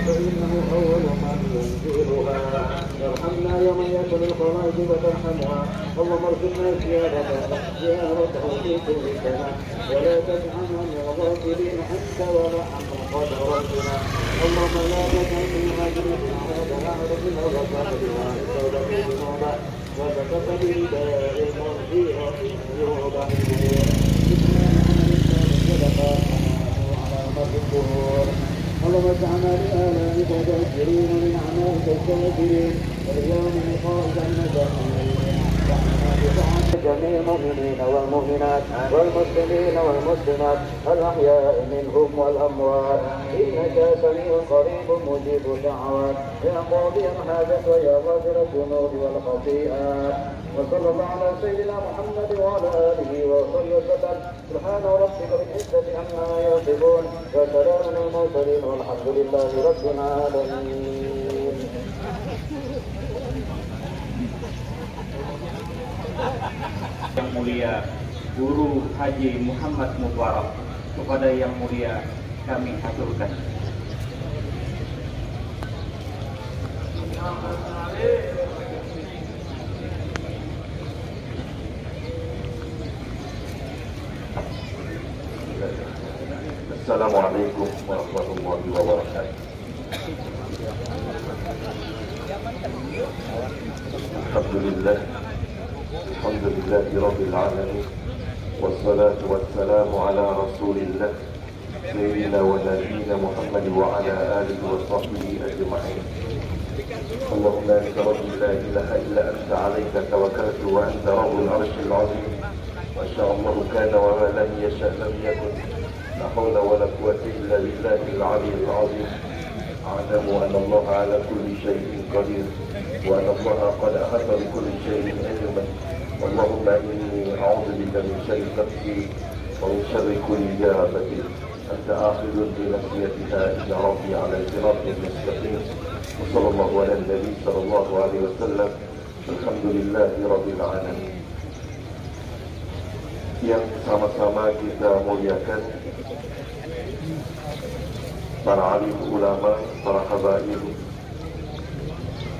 فإنه أول من ينزلها. ارحمنا يوم يأكل الخلائق وترحمها. اللهم ارزقنا زيارته في كل سنة ولا تجعلنا من الغافلين حتى ولا عن قدرتنا. اللهم لا تجعل في مجلسنا هذا العرض وغفرنا للتوبة ذنوبا وبكت بدائما في عيوبا اللهم اجعلنا لآلائك ذاكرين من أعمالك الشاكرين واليوم قائدا مدامين جميع المؤمنين والمؤمنات والمسلمين والمسلمات الأحياء منهم والأموات إنك سميع قريب مجيب الدعوات يا قاضي الحاجة ويا غافر الذنوب والخطيئات وصلى الله على سيدنا محمد وعلى آله وصحبه وسلم سبحان ربك بالعزة عما يصفون وسلام على المرسلين والحمد لله رب العالمين. Yang mulia Guru Haji Muhammad Mubarak, kepada yang mulia kami haturkan. Assalamualaikum warahmatullahi wabarakatuh. Alhamdulillah, alhamdulillahi rabbil alamin, wassalatu wassalamu ala rasulillah sayyidina wa nabiyina Muhammad wa ala alihi wa sahbihi ajma'in. Allahumma anta rabbi la ilaha illa anta alayka tawakkaltu wa anta rabbul arshil azim. Ma sha Allah kana wa ma lam yasha lam yakun. لا حول ولا قوة إلا بالله العلي العظيم. أعلم أن الله على كل شيء قدير وأن الله قد أحاط بكل شيء علما. اللهم إني أعوذ بك من شر نفسي ومن شر كل دابة أنت آخذ بنصيتها إن ربي على صراط مستقيم. وصلى الله على النبي صلى الله عليه وسلم. الحمد لله رب العالمين. Yang sama-sama kita muliakan para alim ulama, para habaib,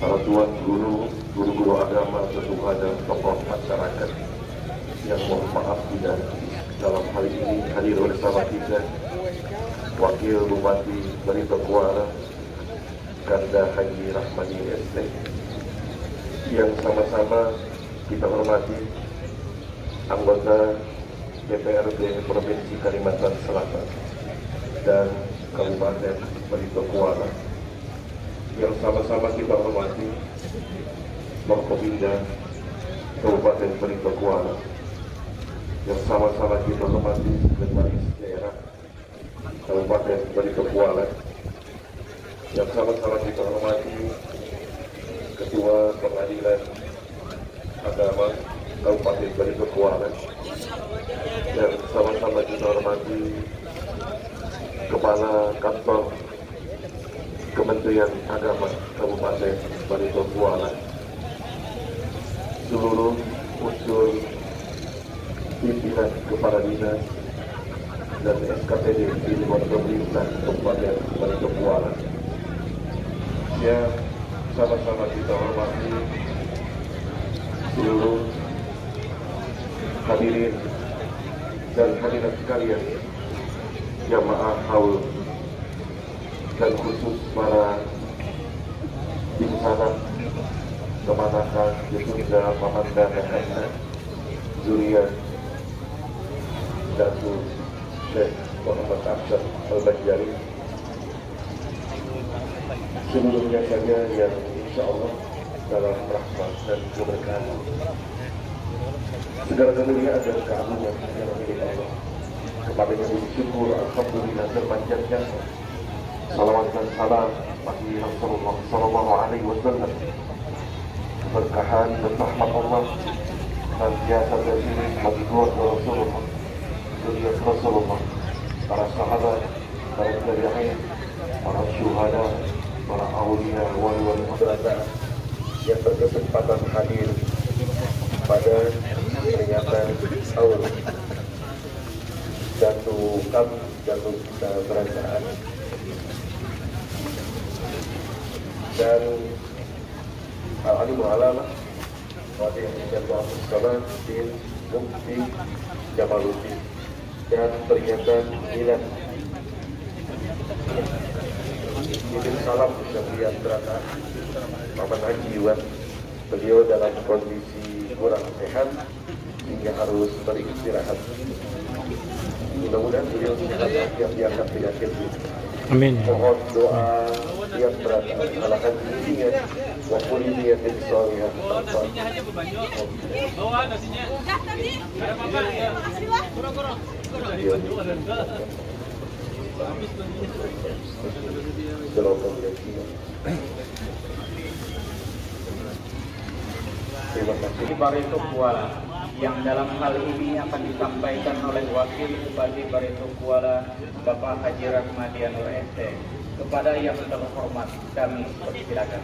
para tuan guru, guru-guru agama, sesuka dan tokoh masyarakat yang mohon maaf tidak dalam hari ini hadir bersama kita Wakil Bupati Barito Kuala Ganda Haji Rahmadi ST, yang sama-sama kita hormati anggota DPRD Provinsi Kalimantan Selatan dan Kabupaten Barito Kuala, yang sama-sama kita hormati Forkopimda Kabupaten Barito Kuala, yang sama-sama kita hormati Sekretaris Daerah Kabupaten Barito Kuala, yang sama-sama kita hormati Ketua Pengadilan Agama Kabupaten Barito Kuala, dan sama-sama kita hormati Kepala Kantor Kementerian Agama Kabupaten Barito Kuala, seluruh unsur pimpinan kepala dinas dan SKPD di luar pemerintah Kabupaten Barito Kuala, yang sama-sama kita hormati seluruh hadirin dan hadirat sekalian, jamaah haul, dan khusus para tim sanad Kemanakan, Yesunda, Mamanda, Hana, Zuriat, Datu Syekh Muhammad Aksar Al-Bajjari, seluruhnya saja yang insya Allah dalam rahmat dan keberkahan, segala kemuliaan dan keagungan yang milik Allah. Kepadanya bersyukur, alhamdulillah, terpanjatkan salawat dan salam bagi Rasulullah Sallallahu Alaihi Wasallam. Keberkahan dan rahmat Allah senantiasa tercurah bagi keluarga Rasulullah, zuriat Rasulullah, para sahabat, para tabi'in, para syuhada, para aulia, wali-wali madrasah yang berkesempatan hadir pada peringatan tahun jatuh kita kerajaan, dan al-alim al-alama Wadi Jatuh Salam bin Mufti Jamaluddin, dan peringatan milad Ibn Salam Syafriyan Terata Paman Haji Iwan. Beliau dalam kondisi kurang sehat hingga harus beristirahat. Mudah-mudahan beliau sehat walafiat diangkat penyakit Amin. Mohon doa yang berada ala hadirin wa kulliyatin sholihah. Terima kasih Barito Kuala yang dalam hal ini akan disampaikan oleh Wakil Bupati Barito Kuala Bapak Haji Rahmadianur ST. Kepada yang terhormat kami persilakan.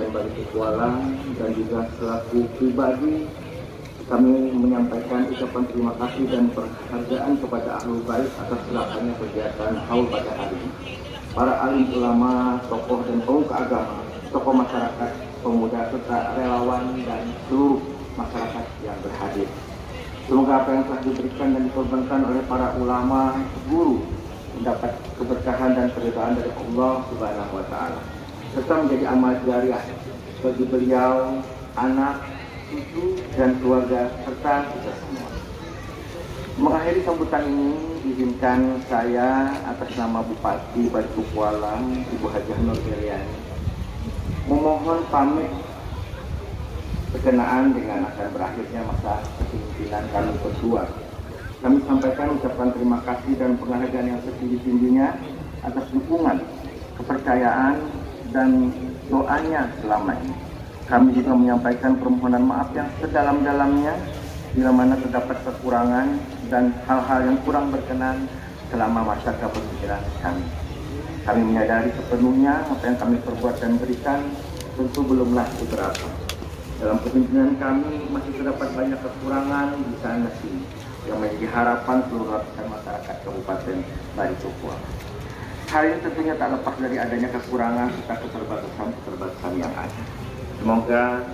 Barito Kuala dan juga selaku pribadi kami menyampaikan ucapan terima kasih dan penghargaan kepada Ahlul Bait atas dilaksanakannya kegiatan haul pada hari ini. Para alim ulama, tokoh dan pemuka agama, tokoh masyarakat, pemuda serta relawan dan seluruh masyarakat yang berhadir. Semoga apa yang telah diberikan dan dikorbankan oleh para ulama, guru mendapat keberkahan dan keridhaan dari Allah Subhanahu wa taala, serta menjadi amal jariah bagi beliau, anak, cucu dan keluarga serta kita semua. Mengakhiri sambutan ini, izinkan saya atas nama Bupati Barito Kuala, Ibu Hajah Nur Eliani, memohon pamit berkenaan dengan akan berakhirnya masa kepemimpinan kami berdua. Kami sampaikan ucapan terima kasih dan penghargaan yang setinggi-tingginya atas dukungan, kepercayaan dan doanya selama ini. Kami juga menyampaikan permohonan maaf yang sedalam-dalamnya bila mana terdapat kekurangan dan hal-hal yang kurang berkenan selama masa kepemimpinan kami. Kami menyadari sepenuhnya apa yang kami perbuat dan berikan tentu belumlah seberapa. Dalam kepemimpinan kami masih terdapat banyak kekurangan di sana sini yang menjadi harapan seluruh lapisan masyarakat Kabupaten Barito Kuala. Hal ini tentunya tak lepas dari adanya kekurangan serta keterbatasan yang ada. Semoga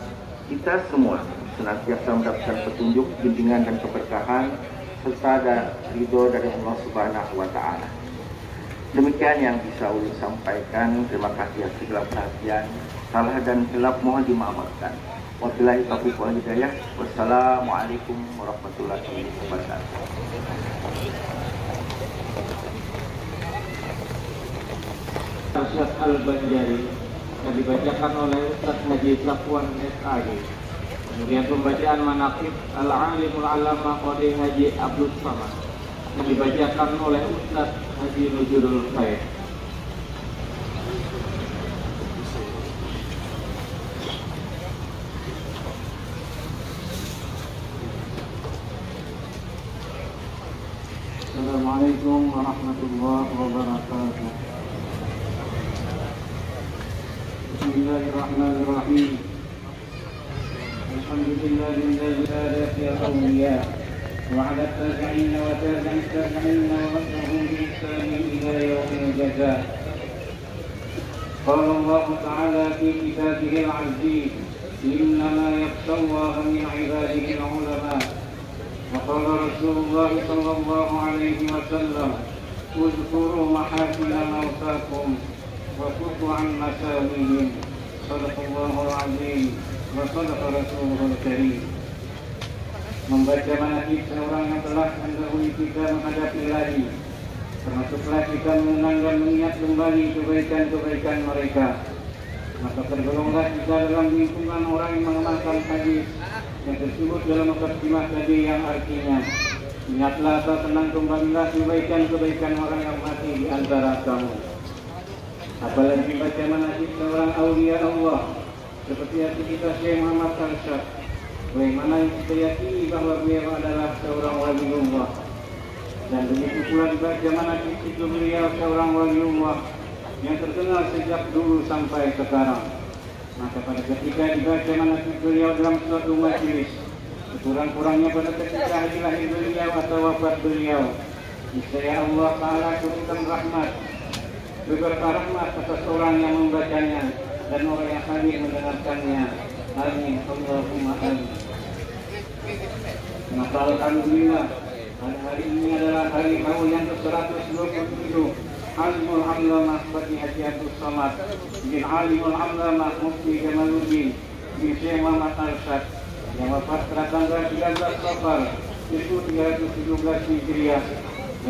kita semua senantiasa mendapatkan petunjuk, bimbingan dan keberkahan serta ridho dari Allah Subhanahu wa taala. Demikian yang bisa ulun sampaikan. Terima kasih atas segala perhatian. Salah dan hilaf mohon dimaafkan. Wabillahi taufiq wal hidayah. Wassalamualaikum warahmatullahi wabarakatuh. Arsyad Al-Banjari yang dibacakan oleh Ustaz Haji Safwan SAG. Kemudian pembacaan manaqib Al-Alimul Alama Qadi Haji Abdul Samad yang dibacakan oleh Ustaz Haji Nujurul Khair. Assalamualaikum warahmatullahi wabarakatuh. Bismillahirrahmanirrahim. Alhamdulillahilladzi hada fi awliya wa 'ala tabi'in wa tabi'in tabi'in wa wasahum bi ihsan ila yaumil jazaa. Qala Allah ta'ala fi kitabihil 'aziz, innama yakhshallaha min 'ibadihi al-'ulama. Wa qala Rasulullah sallallahu alaihi wasallam, "Udhkuru mahasina mawtakum wa kufu an masawihim." Sadaqallahul azim wa sadaqa Rasulul karim. Membaca manaqib seorang yang telah mendahului kita menghadapi ilahi, termasuklah kita mengenang dan mengingat kembali kebaikan-kebaikan mereka. Maka tergolonglah kita dalam lingkungan orang yang mengamalkan hadis yang tersebut dalam mukadimah tadi, yang artinya, ingatlah atau tenang kembalilah kebaikan-kebaikan orang yang mati di antara kamu. Apalagi baca manaqib seorang aulia Allah seperti hati kita Syekh Muhammad Arsyad, bagaimana kita yakini bahwa beliau adalah seorang waliullah, dan begitu pula dibaca manaqib itu beliau seorang waliullah yang terkenal sejak dulu sampai sekarang. Maka pada ketika dibaca manaqib beliau dalam suatu majelis, sekurang-kurangnya pada ketika hari lahir beliau atau wafat beliau, niscaya Allah Ta'ala turunkan rahmat, beberapa rahmat atas orang yang membacanya dan orang yang hadir mendengarkannya. Amin. Allahumma amin. Maka alhamdulillah Pada hari ini adalah hari haul yang ke-127 Alimul Allamah Fatih Haji Abdus Samad bin Alimul Allamah Mufti Jamaluddin bin Syekh Muhammad Arsyad yang wafat pada tanggal 13 Safar 1317 Hijriah,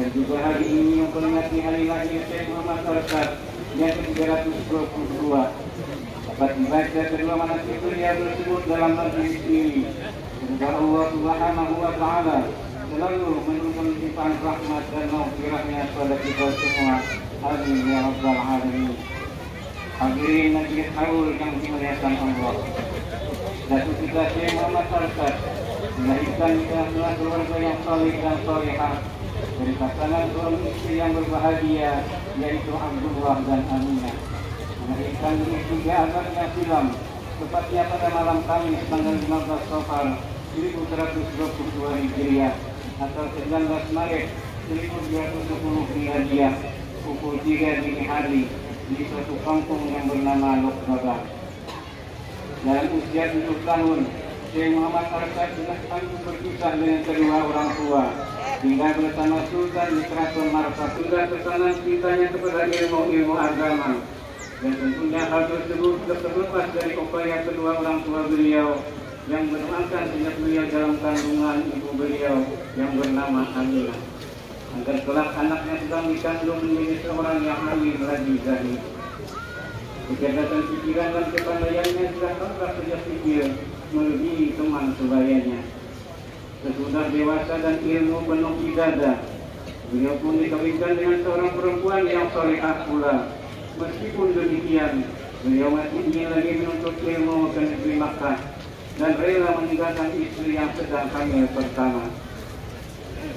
dan juga hari ini memperingati hari lahir Syekh Muhammad Arsyad yang ke-322. Dapat dibaca kedua manasik beliau tersebut dalam majlis ini. Semoga Allah Subhanahu wa Ta'ala selalu menurunkan limpahan rahmat dan maghfirahnya kepada kita semua. Amin ya rabbal alamin. Hadirin majlis haul yang dimuliakan Allah. Datuk kita Syekh Muhammad Arsyad melahirkan di tengah keluarga yang saleh dan salehah dari pasangan suami istri yang berbahagia, yaitu Abdullah dan Aminah. Melahirkan di 3 abad yang silam, tepatnya pada malam Kamis tanggal 15 Safar 1122 Hijriah atau 19 Maret 1210 Miladiah, pukul 3 dini hari di suatu kampung yang bernama Lokbaba. Dalam usia 7 tahun, Syekh Muhammad Arsyad sudah sanggup berpisah dengan kedua orang tua, hingga bersama Sultan di Keraton Marta sudah pesanan cintanya kepada ilmu-ilmu agama. Dan tentunya hal tersebut terlepas dari upaya kedua orang tua beliau yang mendoakan sejak beliau dalam kandungan ibu beliau yang bernama Aminah, agar kelak anaknya sedang dikandung menjadi seorang yang alim lagi zahid. Kecerdasan pikiran dan kepandaiannya sudah tampak sejak kecil melebihi teman sebayanya. Sesudah dewasa dan ilmu penuh di dada, beliau pun dikawinkan dengan seorang perempuan yang salehah pula. Meskipun demikian, beliau masih ingin lagi menuntut ilmu ke negeri Makkah dan rela meninggalkan istri yang sedang hamil pertama.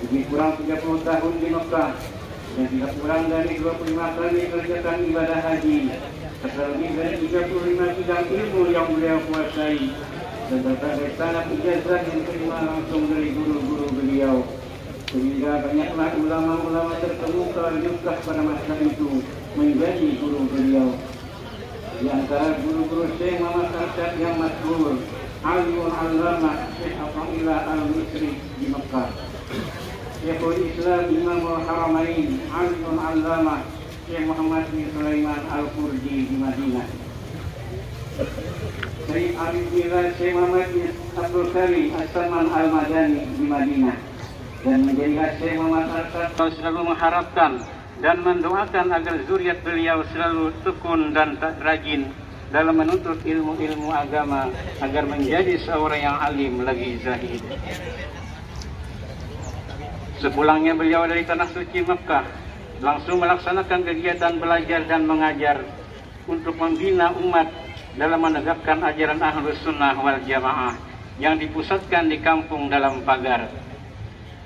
Lebih kurang 30 tahun di Makkah dan tidak kurang dari 25 kali kerjakan ibadah haji, serta lebih dari 35 bidang ilmu yang beliau kuasai, dan berbagai sanad ijazah yang diterima langsung dari guru-guru beliau, sehingga banyaklah ulama-ulama terkemuka di Makkah pada masa itu menjadi guru beliau. Di antara guru-guru Syekh Muhammad Arsyad yang masyhur, Alimul Allamah Syekh Athaillah Al-Misri di Makkah, Syekhul Islam Imamul Haramain Alimul Allamah Syekh Muhammad bin Sulaiman Al-Qurdi di Madinah, Syekh Abdullah Syekh Muhammad bin Abdul Karim As-Salman Al-Madani di Madinah. Dan menjadikan Syekh Muhammad Arsyad selalu mengharapkan dan mendoakan agar zuriat beliau selalu tekun dan tak rajin dalam menuntut ilmu-ilmu agama agar menjadi seorang yang alim lagi zahid. Sepulangnya beliau dari tanah suci Makkah, langsung melaksanakan kegiatan belajar dan mengajar untuk membina umat dalam menegakkan ajaran Ahlus Sunnah wal Jamaah yang dipusatkan di kampung dalam pagar.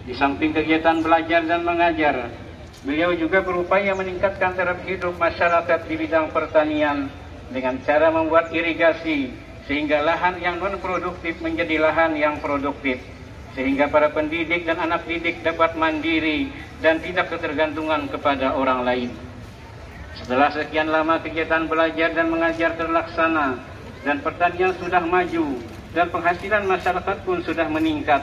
Di samping kegiatan belajar dan mengajar, beliau juga berupaya meningkatkan taraf hidup masyarakat di bidang pertanian dengan cara membuat irigasi sehingga lahan yang non-produktif menjadi lahan yang produktif, sehingga para pendidik dan anak didik dapat mandiri dan tidak ketergantungan kepada orang lain. Setelah sekian lama kegiatan belajar dan mengajar terlaksana dan pertanian sudah maju dan penghasilan masyarakat pun sudah meningkat,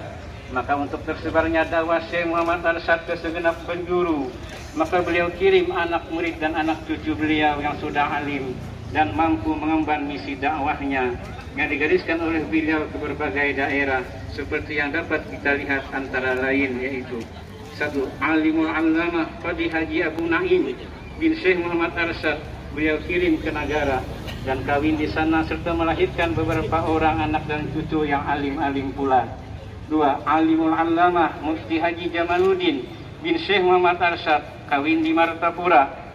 maka untuk tersebarnya dakwah Syekh Muhammad Arsyad ke segenap penjuru, maka beliau kirim anak murid dan anak cucu beliau yang sudah alim dan mampu mengemban misi dakwahnya yang digariskan oleh beliau ke berbagai daerah, seperti yang dapat kita lihat antara lain yaitu 1. Alimul Allamah Qadi Haji Abu Naim bin Syekh Muhammad Arsyad beliau kirim ke Nagara dan kawin di sana serta melahirkan beberapa orang anak dan cucu yang alim-alim pula. 2. Alimul Allamah Mufti Haji Jamaluddin bin Syekh Muhammad Arsyad kawin di Martapura,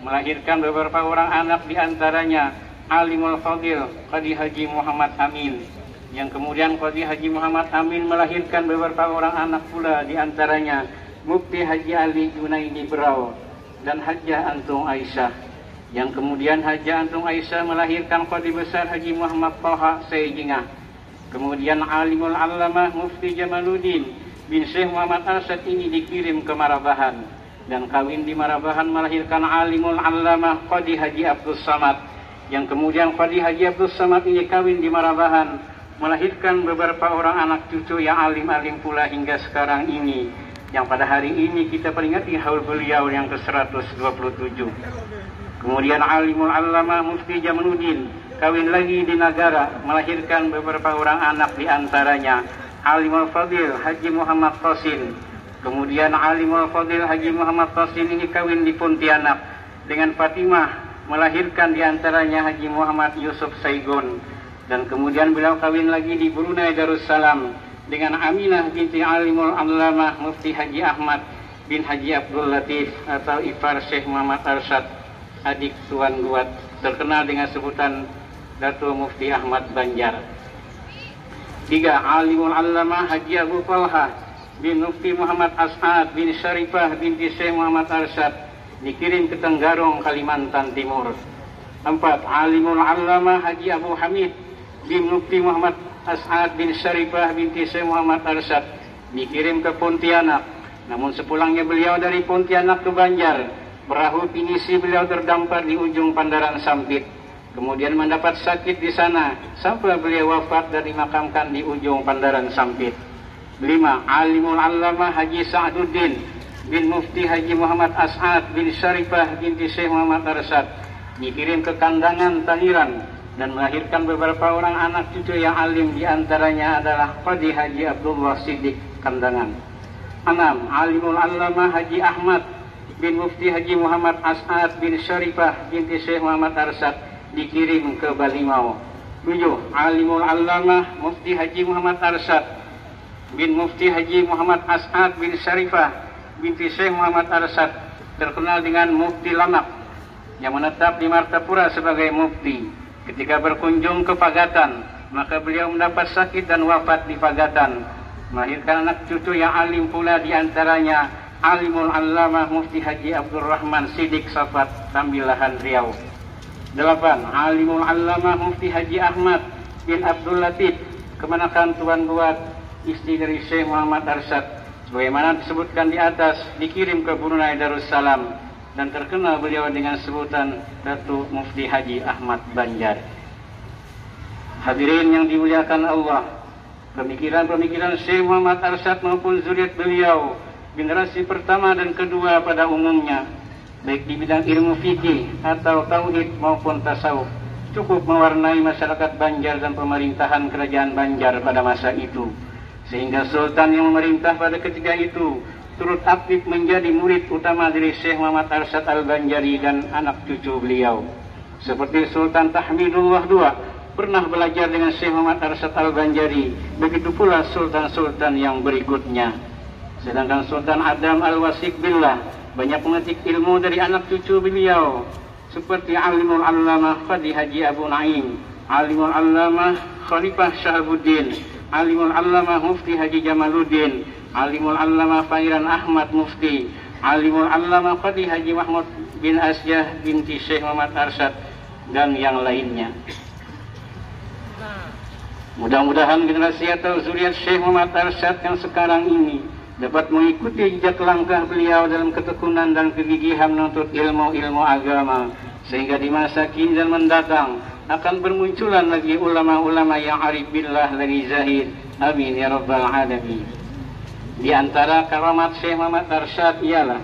melahirkan beberapa orang anak, di antaranya Alimul Fadil Qadi Haji Muhammad Amin, yang kemudian Qadi Haji Muhammad Amin melahirkan beberapa orang anak pula, di antaranya Mufti Haji Ali Junaidi Berau dan Hajjah Antung Aisyah, yang kemudian Hajjah Antung Aisyah melahirkan Qadi Besar Haji Muhammad Taha Sejingah. Kemudian Alimul Allamah Mufti Jamaluddin bin Syekh Muhammad Arsyad ini dikirim ke Marabahan dan kawin di Marabahan melahirkan Alimul Allamah Qadi Haji Abdus Samad, yang kemudian Qadi Haji Abdus Samad ini kawin di Marabahan melahirkan beberapa orang anak cucu yang alim-alim pula hingga sekarang ini, yang pada hari ini kita peringati haul beliau yang ke-127. Kemudian alimul allamah Mufti Jamaluddin kawin lagi di Nagara, melahirkan beberapa orang anak, di antaranya Alimul Fadil Haji Muhammad Qasim. Kemudian Alimul Fadil Haji Muhammad Qasim ini kawin di Pontianak dengan Fatimah, melahirkan di antaranya Haji Muhammad Yusuf Saigon. Dan kemudian beliau kawin lagi di Brunei Darussalam dengan Aminah binti Alimul Allamah Mufti Haji Ahmad bin Haji Abdul Latif atau ipar Syekh Muhammad Arsyad, adik Tuan Guat, terkenal dengan sebutan Dato Mufti Ahmad Banjar. 3. Alimul Allamah Haji Abu Talha bin Mufti Muhammad As'ad bin Syarifah binti Syekh Muhammad Arsyad, dikirim ke Tenggarong, Kalimantan Timur. 4. Alimul Allamah Haji Abu Hamid bin Mufti Muhammad As'ad bin Syarifah binti Syekh Muhammad Arsyad, dikirim ke Pontianak. Namun sepulangnya beliau dari Pontianak ke Banjar, perahu pinisi beliau terdampar di ujung Pandaran Sampit. Kemudian mendapat sakit di sana sampai beliau wafat dan dimakamkan di ujung Pandaran Sampit. 5. Alimul Allamah Haji Sa'duddin bin Mufti Haji Muhammad As'ad bin Syarifah binti Syekh Muhammad Arsyad, dikirim ke Kandangan, Tangiran, dan melahirkan beberapa orang anak cucu yang alim, di antaranya adalah Qadi Haji Abdullah Siddiq Kandangan. 6. Alimul Allamah Haji Ahmad bin Mufti Haji Muhammad As'ad bin Syarifah binti Syekh Muhammad Arsyad, dikirim ke Balimau. 7. Alimul Allamah Mufti Haji Muhammad Arsyad bin Mufti Haji Muhammad As'ad bin Syarifah binti Syekh Muhammad Arsyad, terkenal dengan Mufti Lamak, yang menetap di Martapura sebagai mufti. Ketika berkunjung ke Pagatan, maka beliau mendapat sakit dan wafat di Pagatan, melahirkan anak cucu yang alim pula, di antaranya Alimul Allamah Mufti Haji Abdurrahman Siddiq Safat, Tambilahan Riau. 8. Alimul Allamah Mufti Haji Ahmad bin Abdul Latif, kemenakan Tuan Buat, istri dari Syekh Muhammad Arsyad, sebagaimana disebutkan di atas, dikirim ke Brunei Darussalam, dan terkenal beliau dengan sebutan Datuk Mufti Haji Ahmad Banjar. Hadirin yang dimuliakan Allah, pemikiran-pemikiran Syekh Muhammad Arsyad maupun zuriat beliau, generasi pertama dan kedua pada umumnya, baik di bidang ilmu fikih atau tauhid maupun tasawuf, cukup mewarnai masyarakat Banjar dan pemerintahan kerajaan Banjar pada masa itu, sehingga Sultan yang memerintah pada ketika itu turut aktif menjadi murid utama dari Syekh Muhammad Arsyad Al-Banjari dan anak cucu beliau. Seperti Sultan Tahmidullah II pernah belajar dengan Syekh Muhammad Arsyad Al-Banjari, begitu pula sultan-sultan yang berikutnya. Sedangkan Sultan Adam Al-Wasiq Billah banyak memetik ilmu dari anak cucu beliau, seperti Alimul Allamah Qadi Haji Abu Naim, Alimul Allamah Khalifah Syahabuddin, Alimul Allamah Mufti Haji Jamaluddin, Alimul Allamah Fairan Ahmad Mufti, Alimul Allamah Qadi Haji Mahmud bin Asyah binti Syekh Muhammad Arsyad, dan yang lainnya. Mudah-mudahan generasi atau zuriat Syekh Muhammad Arsyad yang sekarang ini dapat mengikuti jejak langkah beliau dalam ketekunan dan kegigihan menuntut ilmu-ilmu agama, sehingga di masa kini dan mendatang akan bermunculan lagi ulama-ulama yang arif billah dari zahid. Amin ya rabbal alamin. Di antara karamat Syekh Muhammad Arsyad ialah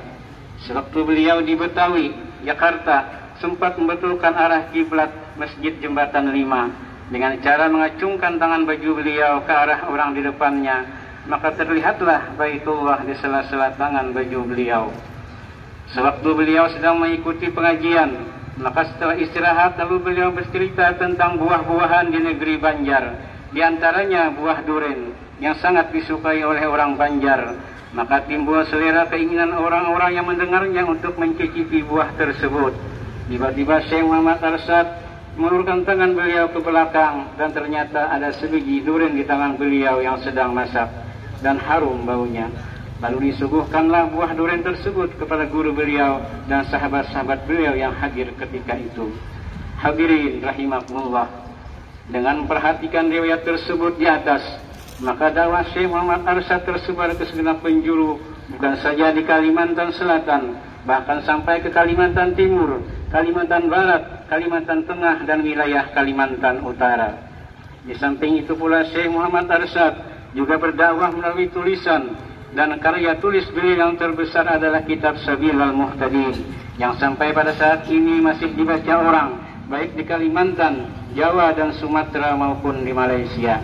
sewaktu beliau di Betawi, Jakarta, sempat membetulkan arah kiblat Masjid Jembatan 5 dengan cara mengacungkan tangan baju beliau ke arah orang di depannya, maka terlihatlah Baitullah di sela-sela tangan baju beliau. Sewaktu beliau sedang mengikuti pengajian, maka setelah istirahat lalu beliau bercerita tentang buah-buahan di negeri Banjar, di antaranya buah duren yang sangat disukai oleh orang Banjar. Maka timbul selera keinginan orang-orang yang mendengarnya untuk mencicipi buah tersebut. Tiba-tiba Syekh Muhammad Arsyad mengulurkan tangan beliau ke belakang, dan ternyata ada sebiji duren di tangan beliau yang sedang masak dan harum baunya. Lalu disuguhkanlah buah duren tersebut kepada guru beliau dan sahabat-sahabat beliau yang hadir ketika itu. Hadirin rahimakumullah, dengan memperhatikan riwayat tersebut di atas, maka dakwah Syekh Muhammad Arsyad tersebar ke segenap penjuru, bukan saja di Kalimantan Selatan, bahkan sampai ke Kalimantan Timur, Kalimantan Barat, Kalimantan Tengah, dan wilayah Kalimantan Utara. Di samping itu pula Syekh Muhammad Arsyad juga berdakwah melalui tulisan dan karya tulis beliau yang terbesar adalah kitab Sabilul Muhtadin yang sampai pada saat ini masih dibaca orang baik di Kalimantan, Jawa dan Sumatera maupun di Malaysia.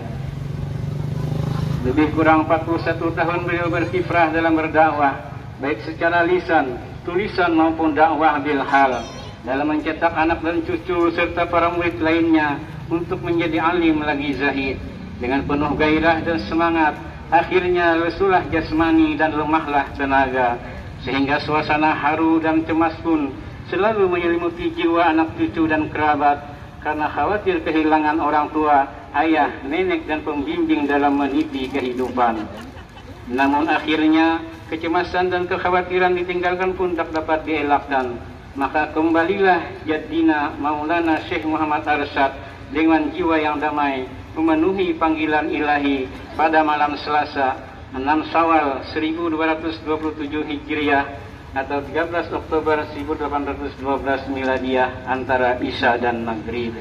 Lebih kurang 41 tahun beliau berkiprah dalam berdakwah baik secara lisan, tulisan maupun dakwah bil hal, dalam mencetak anak dan cucu serta para murid lainnya untuk menjadi alim lagi zahid. Dengan penuh gairah dan semangat, akhirnya lesulah jasmani dan lemahlah tenaga, sehingga suasana haru dan cemas pun selalu menyelimuti jiwa anak cucu dan kerabat karena khawatir kehilangan orang tua, ayah, nenek dan pembimbing dalam meniti kehidupan. Namun akhirnya kecemasan dan kekhawatiran ditinggalkan pun tak dapat dielakkan. Maka kembalilah Jaddina Maulana Syekh Muhammad Arsyad dengan jiwa yang damai memenuhi panggilan ilahi pada malam Selasa 6 Syawal 1227 Hijriah atau 13 Oktober 1812 Miladiyah antara Isya dan Maghrib.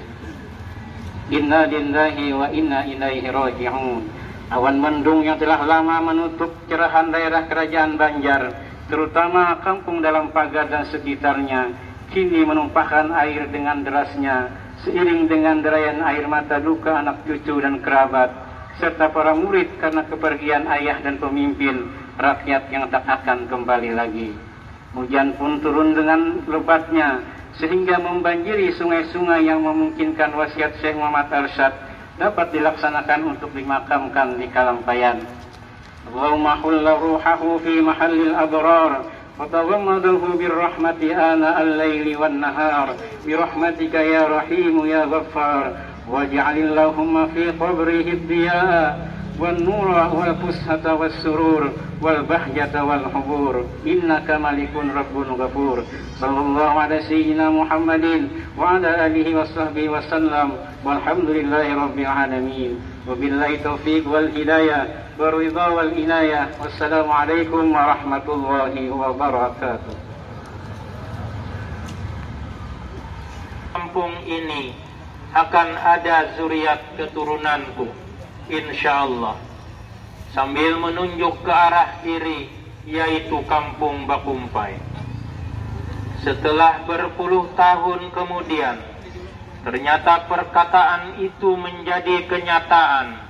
Inna lillahi wa inna ilaihi raji'un. Awan mendung yang telah lama menutup cerahan daerah kerajaan Banjar, terutama kampung dalam pagar dan sekitarnya, kini menumpahkan air dengan derasnya, seiring dengan derayan air mata duka anak cucu dan kerabat, serta para murid karena kepergian ayah dan pemimpin rakyat yang tak akan kembali lagi. Hujan pun turun dengan lebatnya, sehingga membanjiri sungai-sungai yang memungkinkan wasiat Syekh Muhammad Arsyad dapat dilaksanakan untuk dimakamkan di Kalampayan. Allahumma hulla ruhahu fi mahallil abrar وتغمده بالرحمة آناء الليل والنهار برحمتك يا رحيم يا غفار واجعل اللهم في قبره الضياء والنور والفسحة والسرور والبهجة والحبور إنك ملك رب غفور صلى الله على سيدنا محمد وعلى آله وصحبه وسلم والحمد لله رب العالمين وبالله التوفيق والهداية والرضا والعناية والسلام عليكم ورحمة الله وبركاته. Kampung ini akan ada zuriat keturunanku, insyaallah. Sambil menunjuk ke arah kiri, yaitu kampung Bakumpai. Setelah berpuluh tahun kemudian, ternyata perkataan itu menjadi kenyataan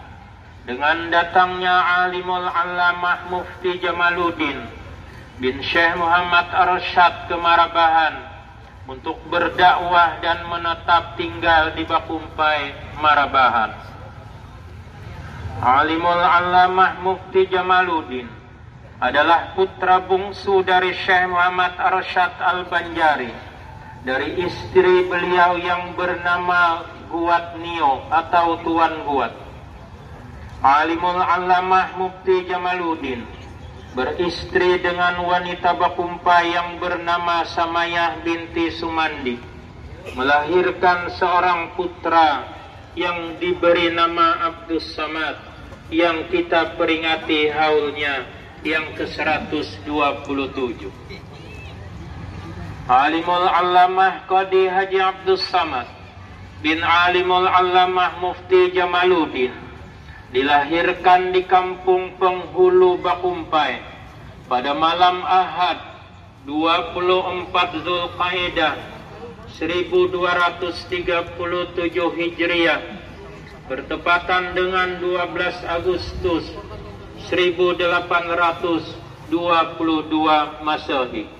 dengan datangnya Alimul Allamah Mufti Jamaluddin bin Syekh Muhammad Arsyad ke Marabahan untuk berdakwah dan menetap tinggal di Bakumpai, Marabahan. Alimul Allamah Mufti Jamaluddin adalah putra bungsu dari Syekh Muhammad Arsyad Al-Banjari, dari istri beliau yang bernama Guat Nio atau Tuan Guat. Alimul Allamah Mufti Jamaluddin beristri dengan wanita Bakumpai yang bernama Samayah binti Sumandi, melahirkan seorang putra yang diberi nama Abdus Samad, yang kita peringati haulnya yang ke-127. Alimul Allamah Qadi Haji Abdus Samad bin Alimul Allamah Mufti Jamaluddin dilahirkan di kampung Penghulu Bakumpai pada malam Ahad 24 Zulqa'dah 1237 Hijriah bertepatan dengan 12 Agustus 1822 Masehi.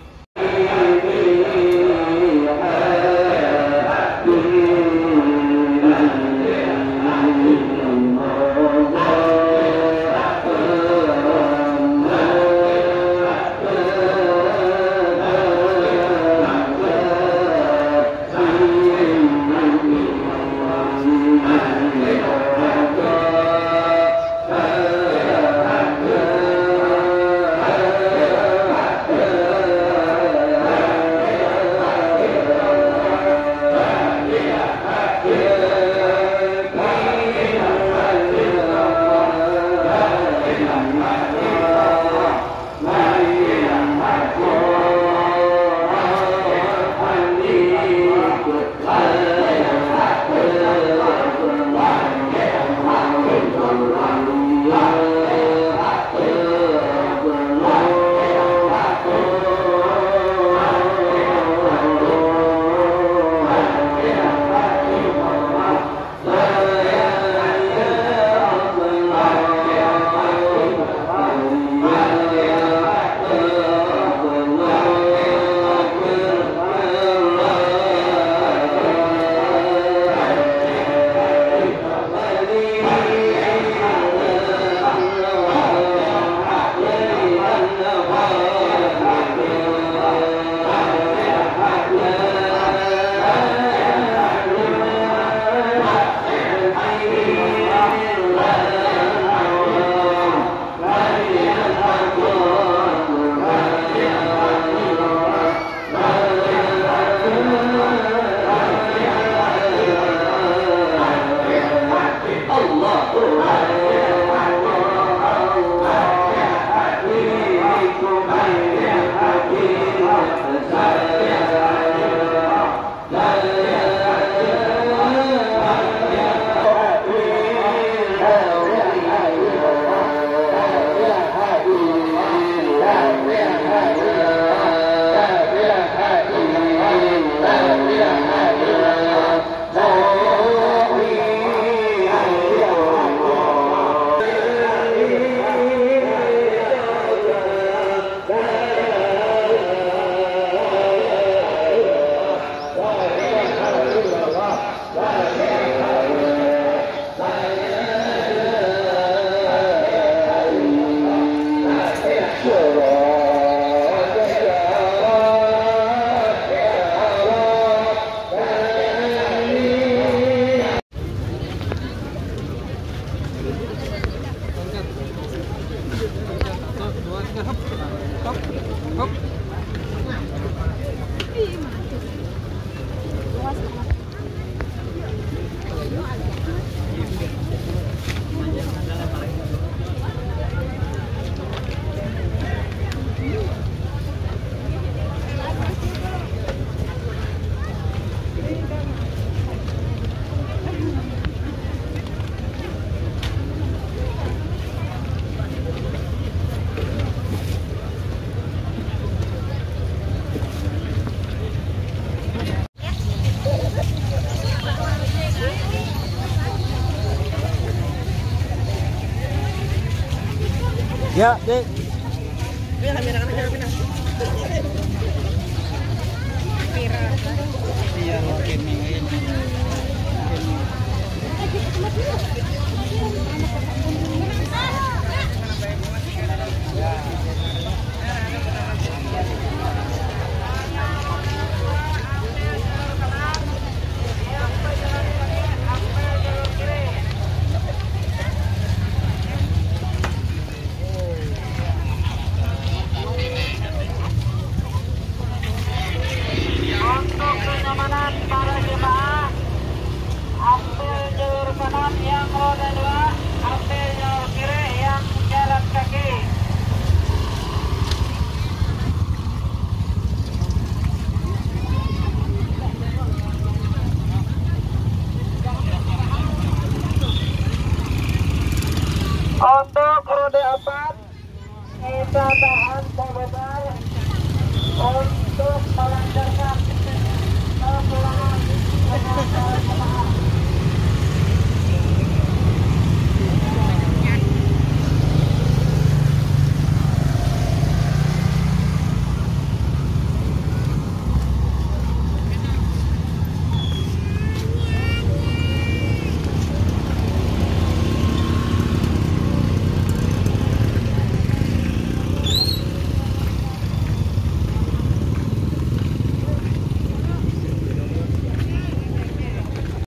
Ya, Dek. Ini kamera